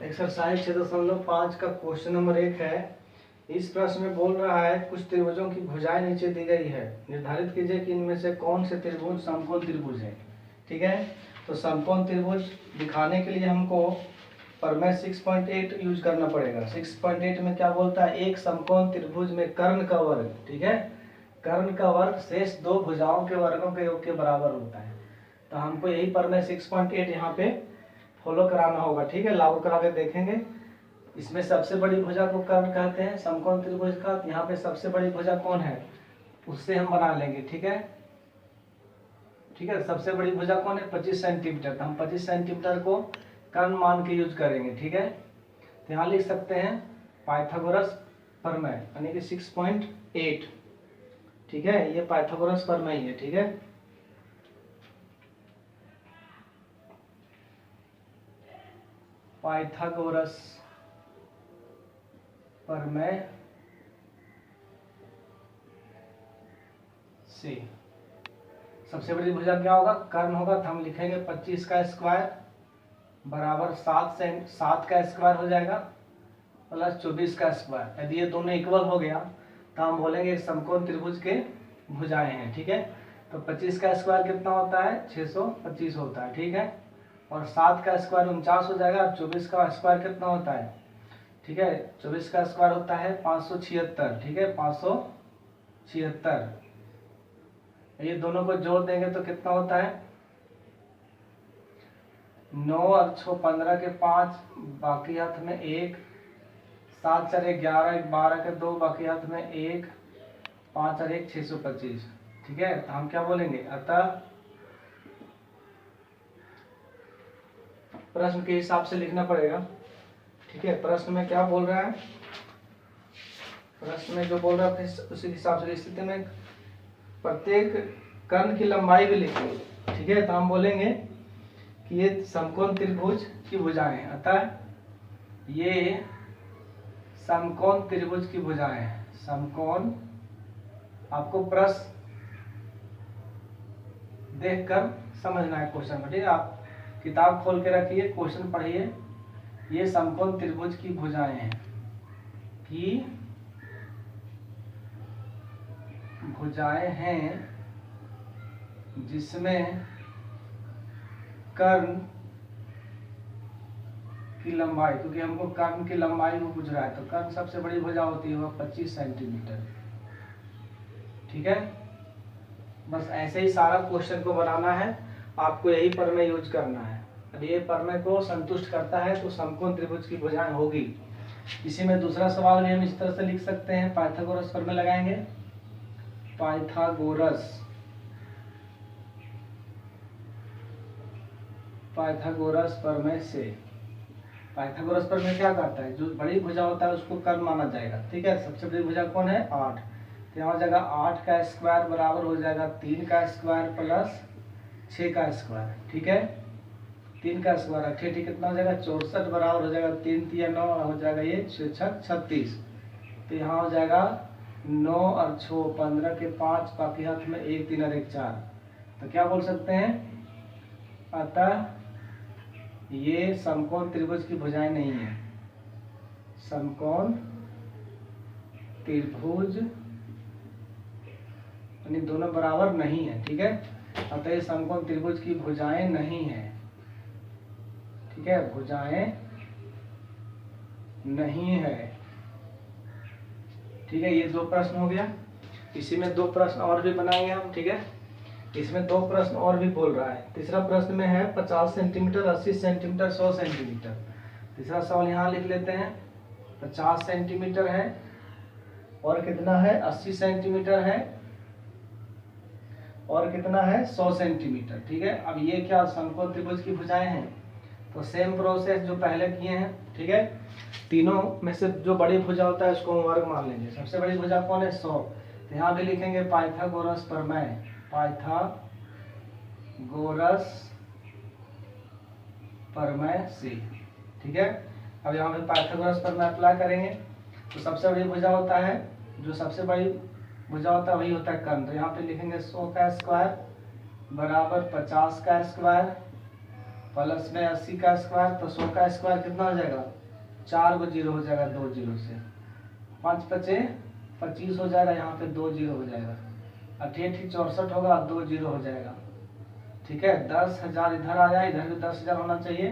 Exercise 6.5 का question number 1 है। इस प्रश्न में बोल रहा है कुछ त्रिभुजों की भुजाएं नीचे दी गई है, निर्धारित कीजिए कि इनमें से कौन से त्रिभुज समकोण त्रिभुज है। ठीक है, तो समकोण त्रिभुज दिखाने के लिए हमको प्रमेय 6.8 यूज करना पड़ेगा। 6.8 में क्या बोलता है, एक समकोण त्रिभुज में कर्ण का वर्ग, ठीक है, कर्ण का वर्ग शेष दो भुजाओं के वर्गों के योग के बराबर होता है। तो हमको यही प्रमेय 6.8 यहाँ पे फॉलो कराना होगा। ठीक है, लागू करा के देखेंगे। इसमें सबसे बड़ी भुजा को कर्ण कहते हैं समकोण त्रिभुज का। यहाँ पे सबसे बड़ी भुजा कौन है, उससे हम बना लेंगे। ठीक है, ठीक है, सबसे बड़ी भुजा कौन है, 25 सेंटीमीटर। तो हम 25 सेंटीमीटर को कर्ण मान के यूज करेंगे। ठीक है, तो यहाँ लिख सकते हैं पाइथागोरस प्रमेय यानी कि 6.8। ठीक है, ये पाइथागोरस प्रमेय है। ठीक है, पाइथागोरस प्रमेय से सबसे बड़ी भुजा क्या होगा, कर्ण होगा। तो हम लिखेंगे 25 का स्क्वायर बराबर 7 का स्क्वायर हो जाएगा प्लस 24 का स्क्वायर। यदि ये दोनों इक्वल हो गया तो हम बोलेंगे समकोण त्रिभुज के भुजाएं हैं। ठीक है, तो 25 का स्क्वायर कितना होता है, 625 होता है। ठीक है, और 7 का स्क्वायर 49 हो जाएगा। और 24 का स्क्वायर कितना होता है, ठीक है, 24 का स्क्वायर होता है 576। ठीक है, 576। ये दोनों को जोड़ देंगे तो कितना होता है, 9 और 6 15 के 5 बाकी हाथ में 1, 7 4 11 12 के 2 बाकी हाथ में 1, 5 और 1 625। ठीक है, तो हम क्या बोलेंगे, अतः प्रश्न के हिसाब से लिखना पड़ेगा। ठीक है, प्रश्न में क्या बोल रहा है, प्रश्न में जो बोल रहा है उसी हिसाब से स्थिति में प्रत्येक कर्ण की लंबाई भी लिखेंगे। ठीक है, तो हम बोलेंगे कि ये समकोण त्रिभुज की भुजाएं हैं, अतः ये समकोण त्रिभुज की भुजाएं हैं। समकोण, आपको प्रश्न देखकर समझना है क्वेश्चन में। ठीक है, आप किताब खोल के रखिए, क्वेश्चन पढ़िए। ये समकोण त्रिभुज की भुजाएं हैं, की भुजाएं हैं जिसमें कर्ण की लंबाई, क्योंकि हमको कर्ण की लंबाई को पूछ रहा है, तो कर्ण सबसे बड़ी भुजा होती है वह 25 सेंटीमीटर। ठीक है, बस ऐसे ही सारा क्वेश्चन को बनाना है, आपको यही प्रमेय यूज करना है। यदि ये प्रमेय को संतुष्ट करता है तो समकोण त्रिभुज की भुजाएं होगी। इसी में दूसरा सवाल भी हम इस तरह से लिख सकते हैं, पाइथागोरस प्रमेय लगाएंगे। पाइथागोरस प्रमेय से, पाइथागोरस प्रमेय क्या करता है, जो बड़ी भुजा होता है उसको कर्ण माना जाएगा। ठीक है, सबसे बड़ी भुजा कौन है, 8। तो यहाँ हो जाएगा 8 का स्क्वायर बराबर हो जाएगा 3 का स्क्वायर प्लस 6 का स्क्वायर। ठीक है, 3 का स्क्वायर 8 कितना हो जाएगा, 64 बराबर हो जाएगा 3 3 9 हो जाएगा ये 6 36। तो यहाँ हो जाएगा 9 और 6 15 के 5 बाकी हाथ में 1 3 और 1 4। तो क्या बोल सकते हैं, अतः ये समकोण त्रिभुज की भुजाएं नहीं है। समकोण त्रिभुज यानी दोनों बराबर नहीं है। ठीक है, अतः ये समकोण त्रिभुज की भुजाएं नहीं है। ठीक है, भुजाएं नहीं है। ठीक है, ये 2 प्रश्न हो गया। इसी में 2 प्रश्न और भी बनाएंगे हम। ठीक है, इसमें 2 प्रश्न और भी बोल रहा है। तीसरा प्रश्न में है 50 सेंटीमीटर 80 सेंटीमीटर 100 सेंटीमीटर। तीसरा सवाल यहाँ लिख लेते हैं, 50 सेंटीमीटर है और कितना है, 80 सेंटीमीटर है और कितना है, 100 सेंटीमीटर। ठीक है, अब ये क्या समकोण त्रिभुज की भुजाएं हैं, तो सेम प्रोसेस जो पहले किए हैं। ठीक है, तीनों में से जो बड़ी भुजा होता है उसको हम वर्ग मान लेंगे। सबसे बड़ी भुजा कौन है, 100। तो यहाँ भी लिखेंगे पाइथागोरस प्रमेय, पाइथागोरस प्रमेय से। ठीक है, अब यहाँ पे पाइथागोरस प्रमेय अप्लाई करेंगे। तो सबसे बड़ी भुजा होता है, जो सबसे बड़ी भुजा होता है वही होता है कर्ण। तो यहाँ पे लिखेंगे 100 का स्क्वायर बराबर 50 का स्क्वायर प्लस में 80 का स्क्वायर, तो 100 का स्क्वायर कितना हो जाएगा, 4 गो जीरो हो जाएगा, 2 जीरो से 5 पचे 25 हो जाएगा, यहाँ पे 2 जीरो हो जाएगा, 88 64 होगा, 2 जीरो हो जाएगा। ठीक है, 10,000 इधर आ जाए, इधर भी 10,000 होना चाहिए,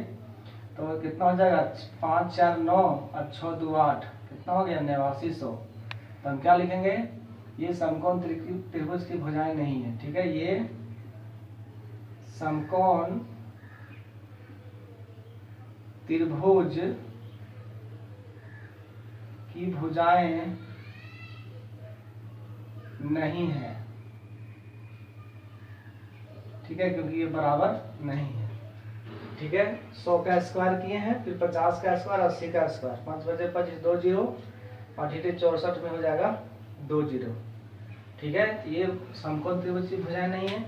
तो कितना हो जाएगा, 5 4 9 और 6 2 8, कितना हो गया, 8900। तो हम क्या लिखेंगे, ये समकोण त्रिभुज की भुजाएं नहीं है। ठीक है, ये समकोण त्रिभुज की भुजाएं नहीं है। ठीक है, क्योंकि ये बराबर नहीं है। ठीक है, 100 का स्क्वायर किए हैं, फिर 50 का स्क्वायर, 80 का स्क्वायर, 5 बजे 25, 2 जीरो, और 64 में हो जाएगा 2 जीरो। ठीक है, ये समकोण त्रिभुज की भुजाएं नहीं है।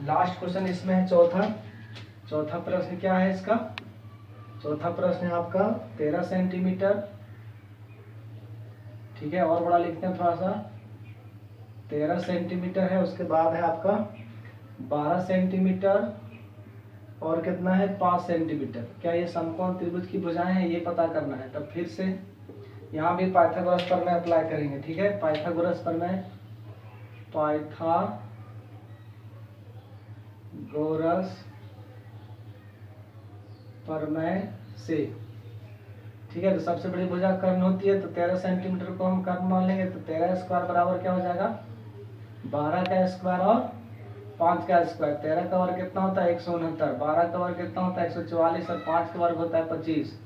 लास्ट क्वेश्चन इसमें है चौथा प्रश्न क्या है इसका, चौथा प्रश्न है आपका 13 सेंटीमीटर। ठीक है, और बड़ा लिखते हैं थोड़ा सा, 13 सेंटीमीटर है, उसके बाद है आपका 12 सेंटीमीटर, और कितना है, 5 सेंटीमीटर। क्या ये समकोण त्रिभुज की भुजाएं हैं, ये पता करना है। तब फिर से यहाँ भी पाइथागोरस प्रमेय अप्लाई करेंगे। ठीक है, पाइथागोरस प्रमेय, पाइथागोरस प्रमेय से। ठीक है, तो सबसे बड़ी भुजा कर्ण होती है, तो 13 सेंटीमीटर को हम कर्ण मान लेंगे, तो 13 स्क्वायर बराबर क्या हो जाएगा, 12 का स्क्वायर और 5 का स्क्वायर। 13 का वर्ग कितना होता है, 169, 12 का वर्ग कितना होता है, 144, और 5 का वर्ग होता है 25,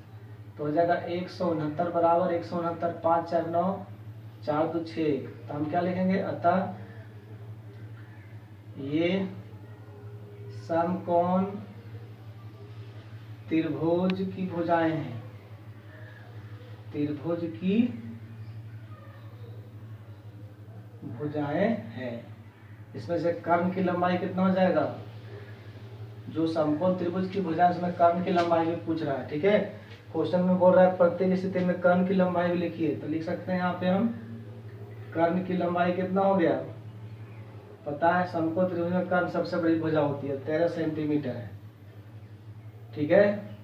तो हो जाएगा 169 बराबर 169, 5 4 9, 4 2 6। तो हम क्या लिखेंगे, अतः ये समकोण त्रिभुज की भुजाएं हैं, त्रिभुज की भुजाएं हैं। इसमें से कर्ण की लंबाई कितना हो जाएगा, जो समकोण त्रिभुज की भुजाएं उसमें कर्ण की लंबाई भी पूछ रहा है। ठीक है, क्वेश्चन में बोल रहा है प्रत्येक स्थिति में कर्ण की लंबाई भी लिखिए, तो लिख सकते हैं यहाँ पे हम, कर्ण की लंबाई कितना हो गया, पता है समकोण त्रिभुज में कर्ण सबसे बड़ी भुजा होती है, 13 सेंटीमीटर है। ठीक है,